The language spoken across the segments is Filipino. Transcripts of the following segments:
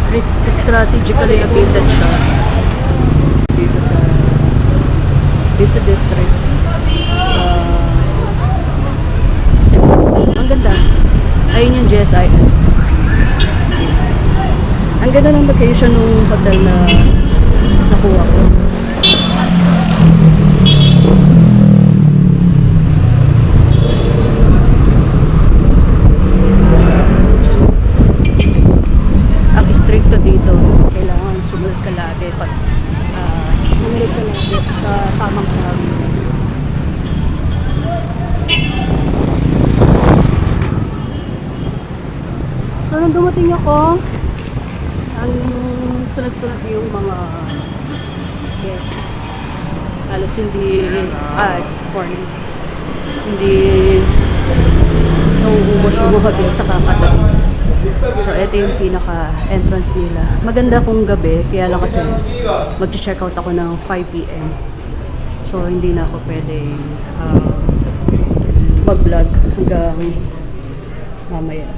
strategically located siya dito sa Visa District. Ang ganda. Ayun yung GSIS. Ang ganda ng location ng hotel na nakuha ko. Ang stricto dito, kailangan sumunod ka lagi pag sumunod ka lagi sa tamang crowd. So nung dumating ako, ang sunod-sunod yung mga guests. Halos hindi morning. Hindi nauubos yung hotel sa kakatabi. So ito yung pinaka-entrance nila. Maganda kung gabi, kaya lang kasi mag-check out ako ng 5 PM. So hindi na ako pwede mag-vlog hanggang mamaya.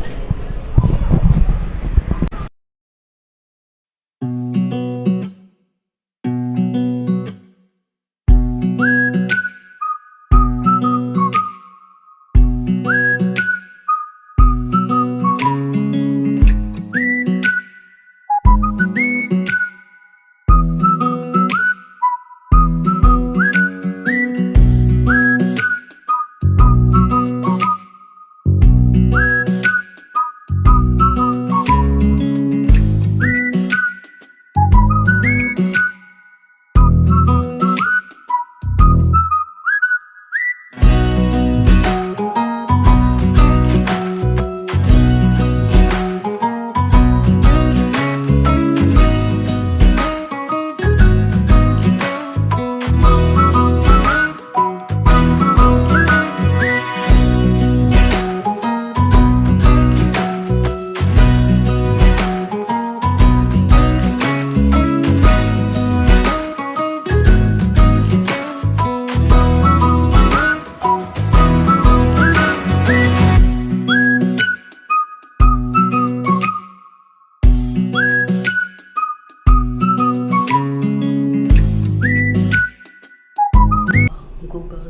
Google.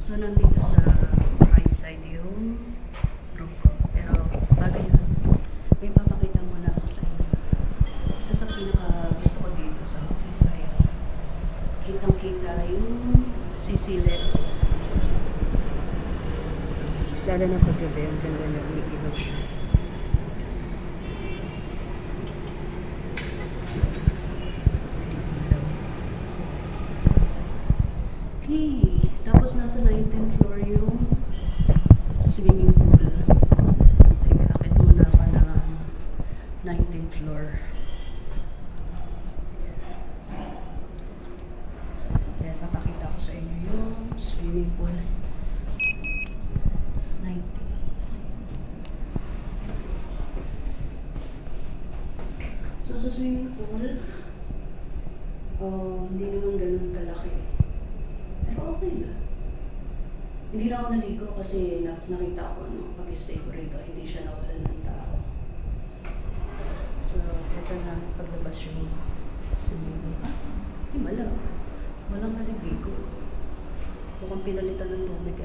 So nandito sa right side yung room ko. Pero bago yun, may papakita muna ako sa inyo. Isa sa pinaka gusto ko dito sa hotel ay kitang-kita yung CCLS. Lalo na paggabi, ang ganda na umiilaw siya. Okay, tapos nasa 19th floor yung swimming pool. Sige, akit muna ako ng 19th floor. Ayan, papakita ko sa inyo yung swimming pool. So sa swimming pool, hindi naman ganun kalaki. Pero okay na. Hindi na ako naligo kasi nakita ko pag-stay ko rito, hindi siya nawalan ng tao. So ito na paglabas yung swimming pool. Hindi malang. Walang naligo. Mukhang pinalitan ng tubig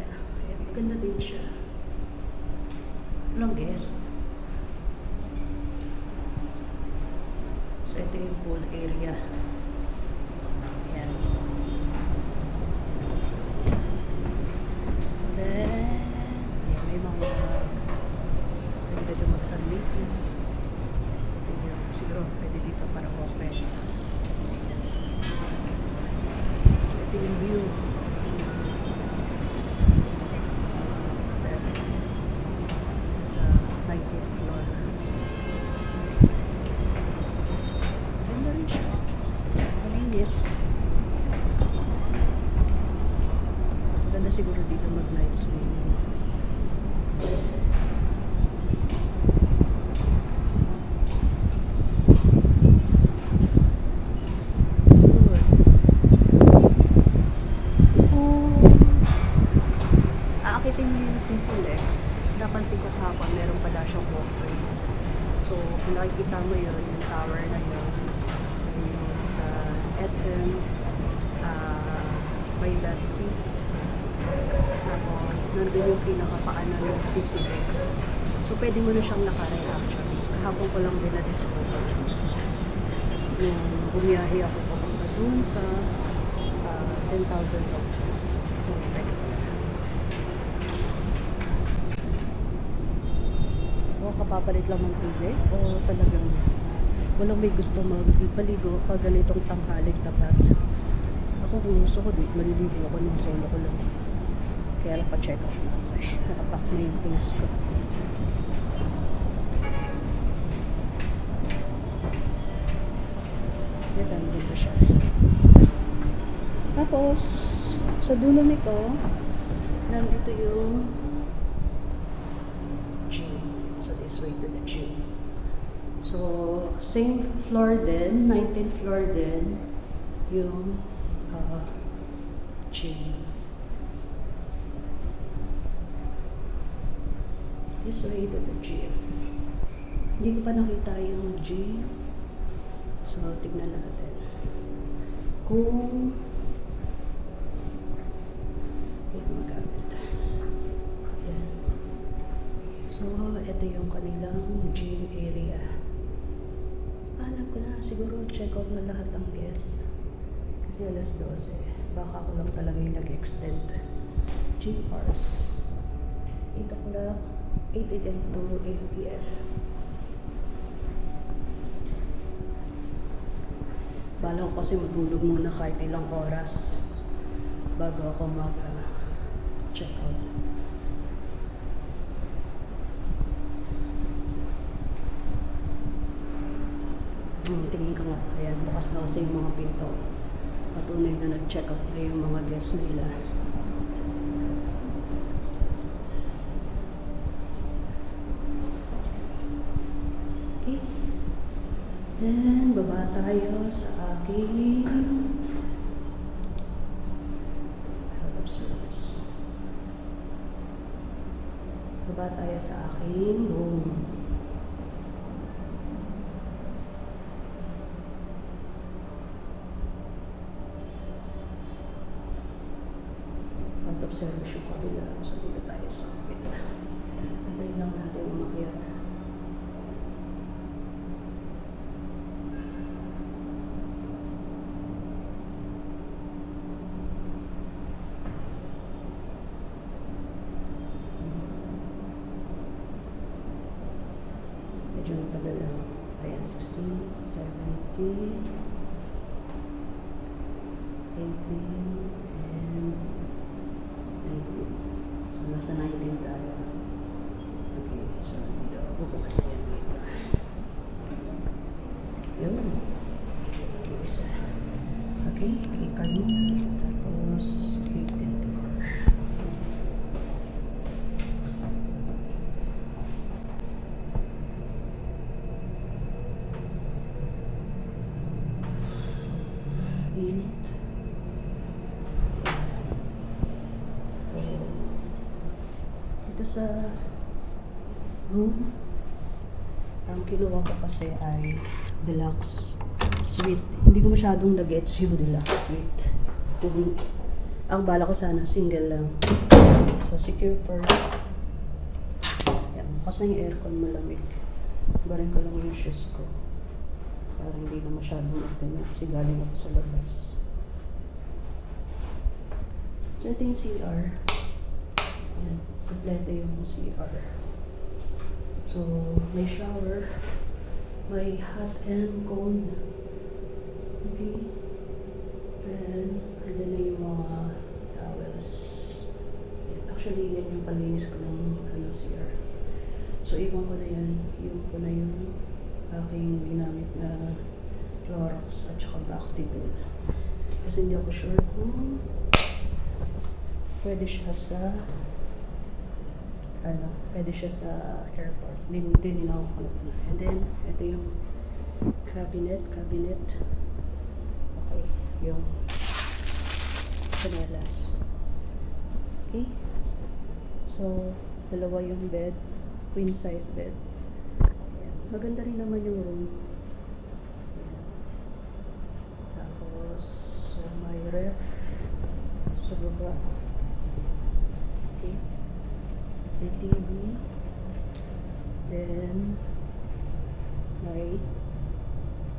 maganda din siya. Walang guest. So ito yung pool area. Ayan. Then, ayan, may mga pwede ka dyan mag-sunbathing. Siguro pwede dito para walkway. So ito yung view. Sa 19th floor. Ganda rin siya. Malinis. Ganda siguro dito mag-night swimming. CC Lex, napansin ko kahapon meron pala siyang walkway. So, kung nakikita mo yun, yung tower na yun, yung sa SM, by the sea. Tapos, nandun yung pinakapaanan ng CC Lex. So, pwede mo na siyang nakaray actually. Kahapon ko lang din na-discover. Yung bumiyahe ako papunta dun sa 10,000 houses. So, pwede ko na. O kapapalit lang ng tubig o talagang walang may gusto magpaligo pag ganitong tanghaling tapat. Ako kung gusto ko dito, maliligo ako ng solo ko lang. Kaya lang pa-check out na ako eh. Nakapack na yung things ko. Yan, dito siya. Tapos, sa dulo nito, nandito yung gym. So, this way to the gym. So, same floor din, 19th floor din, yung gym. This way to the gym. Hindi ko pa nakita yung gym. So, tignan natin. Kung magamit. Yan. So, ito yung kanilang gym area. Alam ko na, siguro check out na lahat ang guest. Kasi alas 12. Baka ako lang talaga yung nag-extend. Gym hours. 8 o'clock, 8 a.m. to 8 p.m. Bala ko kasi matulog muna kahit ilang oras bago ako mag-check out. Tingin ko nga, ayan, bukas na kasi yung mga pinto. Patunay na nag-check out na yung mga guests nila. Okay. Then, baba tayo sa aking out of service. Baba tayo sa aking room. Out of service yung kabila. So, dito tayo sa kabila. Antayin lang natin umakyat. Medyo matagal lang. Ayan, 16, 17, 18, and 19. So, nasa 19 tayo. Okay, so dito. Bubukas na yan dito. Yun. Okay, isa. Okay, click mo. Tapos, click din door. Init. Dito sa room, ang kinuha ko kasi ay deluxe suite. Hindi ko masyadong nag-gets yung deluxe suite. Ang bala ko sana single lang. So, secure first. Yan. Kasi yung aircon malamig. Barin ko lang yung shoes ko. Para hindi na masyadong magtinag kasi galing ako sa labas. So, ito yung CR. Ayan. Kompleto yung CR. So, may shower. May hot and cold. Okay. Then, andyan na yung mga towels. Actually, yan yung palinis ko ng CR. So, iwan ko na yan. Iwan ko na yung aking ginamit na Clorox at saka Bactibel. Kasi hindi ako sure kung pwede siya sa pwede siya sa airport. Hindi nila ako kalap na. And then, ito yung cabinet. Okay, yung panelas. Okay. So, dalawa yung bed, queen size bed. Ayan. Maganda rin naman yung room. Ayan. Tapos, may ref sa baba. Okay. May TV. Then, may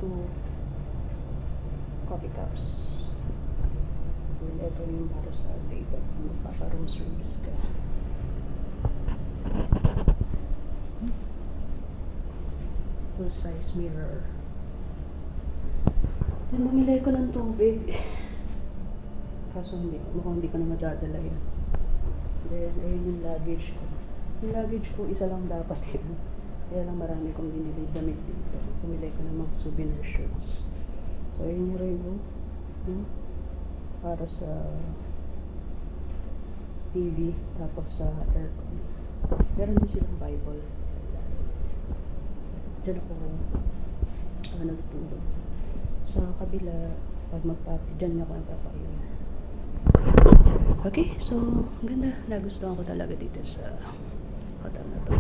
2 coffee cups. And ito yung para sa table. Magpapa-room service ka. Full size mirror. Then, bumili ko ng tubig. Kaso mukhang hindi ko na madadala yan. Then, ayun yung luggage ko. Yung luggage ko, isa lang dapat yun. Kaya lang marami kong binili damit dito. Pumili ko ng mga souvenir shirts. So, ayun yung remote. Para sa TV, tapos sa aircon. Meron din silang Bible sa ilalim. Diyan ako natutulog. Sa kabila, pag diyan ako nagpapahinga. Okay, so, ang ganda. Nagustuhan ko talaga dito sa hotel na to.